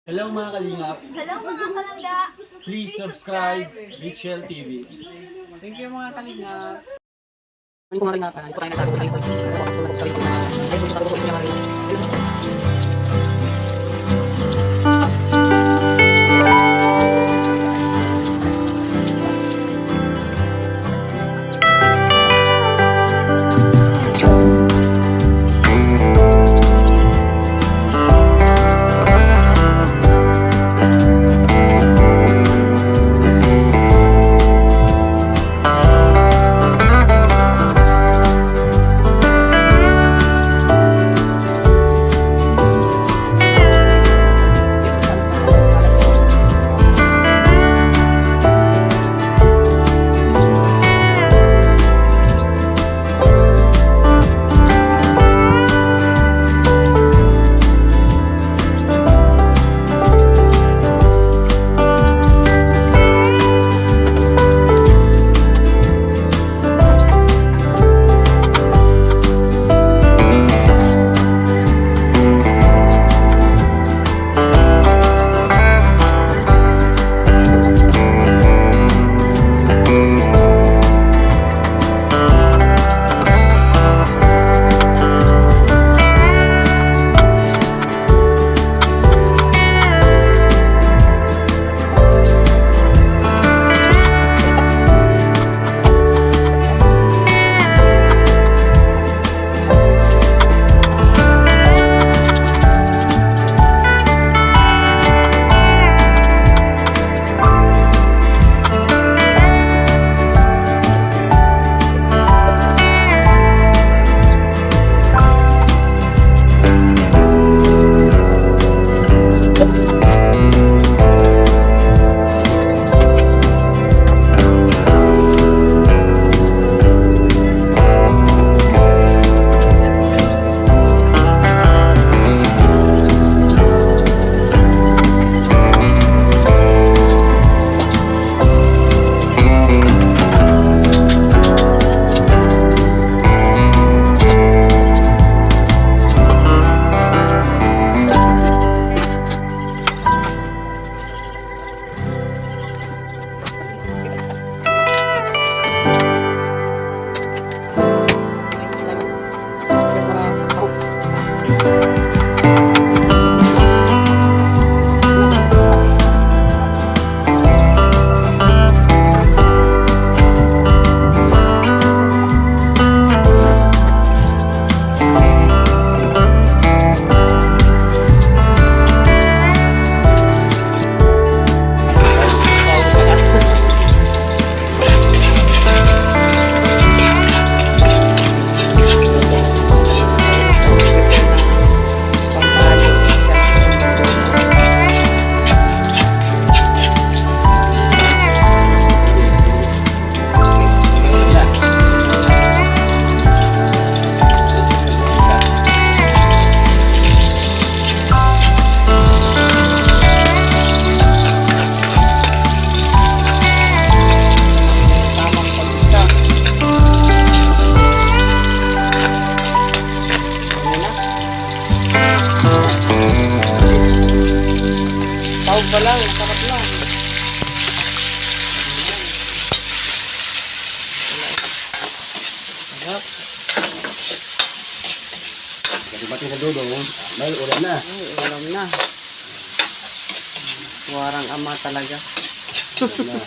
Hello mga kalingap, Hello mga kalangga! please subscribe Richel TV. Thank you mga kalingap. Tawag pa lang, masarap lang. Sarap. Kasi pati sa dulo, may ulan na. Ay, ulam na. Warang ama talaga. Ulan na.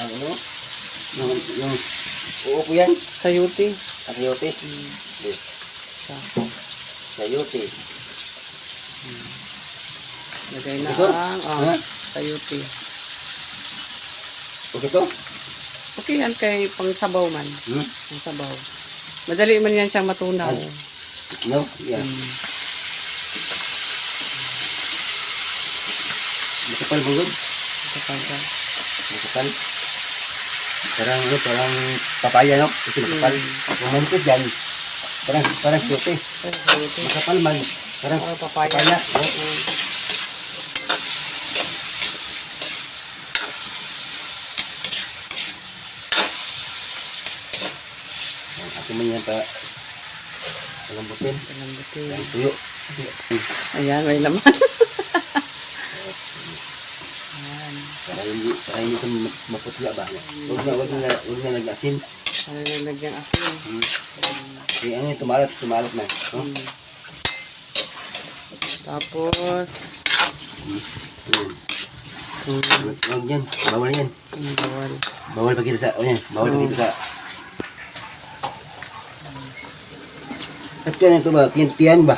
Ano? Yung uupo yan? Sayuti. Sayote. Sayote. Lagay na Ito? ang sayuti. Okay to? Okay yan kay pang sabaw man. Hmm? Pang sabaw. Madali man yan siyang matunaw. No? Yeah. Masapal bugod? Kapag Masapal. Parang papaya, no? Kasi masapal. Kung manipis yan, parang siyote. sayuti. Masapal man. Parang Papaya. papaya. Oh. Ako man yan pa Palambutin. Palambutin. Yan, tuyo. Ayan, may laman. Ayan. Para hindi ito maputla ba? Huwag na nag-asin. Ano yung lagyan asin? Kaya ano yung tumalot na. No? Tapos, Huwag yan, bawal yan. bawal. Bawal pa kita sa, bawal pa kita sa. At yan ito ba, tiyan ba?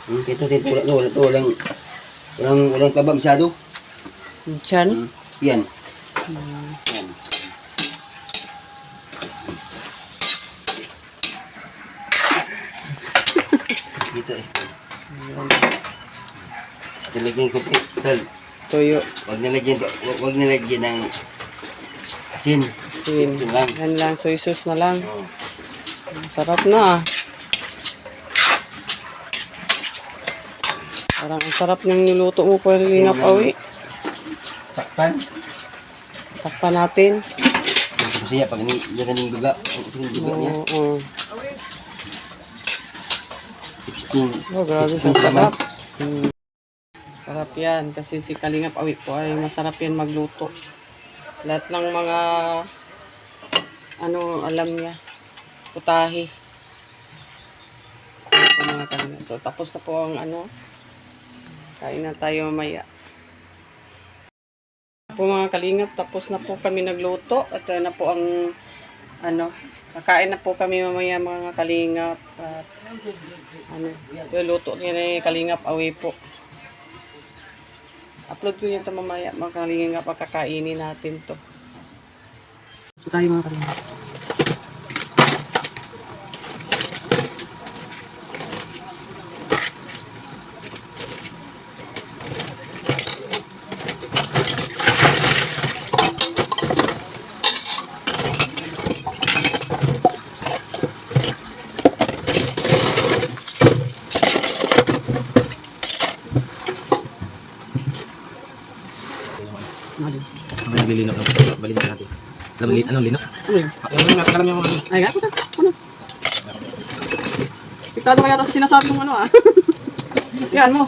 Ito walang kaba masyado. Diyan? Yan. Yan. Dito eh. Talagyan ko tol. Tuyo. Wag nilagyan ng asin. Asin. Ito lang. Yan lang, soy sauce na lang. Oh. Sarap na ah. Parang ang sarap ng niluto mo po rin ng awi. Sakpan. Takpan natin. Kasi pag niya kaning duga. Ito yung duga niya. Oo. Oh, grabe Ito sa naman. sarap. Sarap yan kasi si Kalingap Awi po ay masarap yan magluto. Lahat ng mga alam niya. Putahe. Ito mga Kalingap. So tapos na po ang kain na tayo mamaya. Po mga Kalingap, tapos na po kami nagluto at na po ang kakain na po kami mamaya mga Kalingap at luto niya na Kalingap Awi po. Upload ko yan ito mamaya mga Kalingap, kakainin natin to. So tayo mga Kalingap. May naglilino ka. Balikan natin. Anong lino? Yung nakakalam yung mga Ay, ako ta. Piktado kaya ito sa sinasabi mong Yan mo.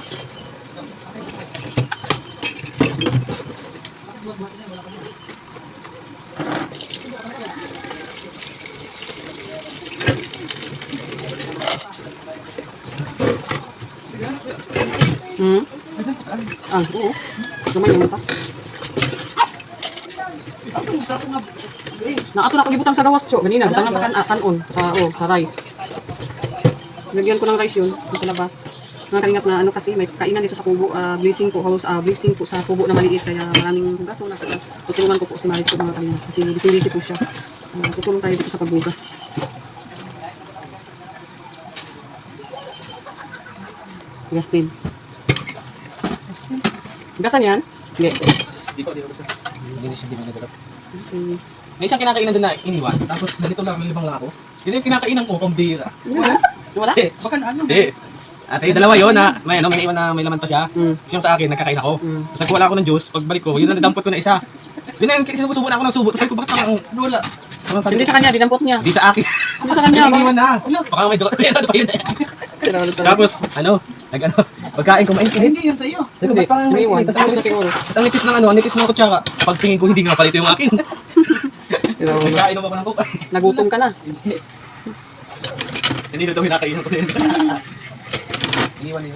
Oo. Gamay naman pa. Nakato na kagibutang sa gawas, Cho. Ganina, butang sa kanon. Sa rice. Lagyan ko ng rice yun, sa labas. Mga Kalingap na kasi, may kainan dito sa kubo. Blessing po sa kubo na maliit. Kaya maraming hugas. So, tutulungan ko po si Maris ko mga Kalingap. Kasi busy po siya. Tutulong tayo dito sa pagbugas. Gas din. Gasan yan? Hindi. Di ko sa. Hindi siya dinadala. May isang kinakainan doon na iniwan. Tapos ganito lang, may libang lang ako. Yun yung kinakainan ko, pambira. Wala? Baka Ate, dalawa yun na may iwan na may laman pa siya. Kasi yung sa akin, nagkakain ako. Tapos nagkuha ako ng juice, pagbalik ko, yun na nadampot ko na isa. Yun na yung sinusubo na ako ng subo. Tapos sabi ko, bakit nakang wala? Hindi sa kanya, dinampot niya. Hindi sa akin. Hindi sa kanya. Iniwan na. Baka may dukat. Ano pa yun? Tapos, pagkain ko mainit. Hindi yan sa iyo. Sabi ko, ba't parang Iniwan. mainit? Tapos ang nipis ng kutsara. Pag tingin ko, hindi nga pala ito yung akin. Nagkain naman ako ng coke. Nagutom ka na. Hindi na daw hinakain ko din. Iniwan niyo.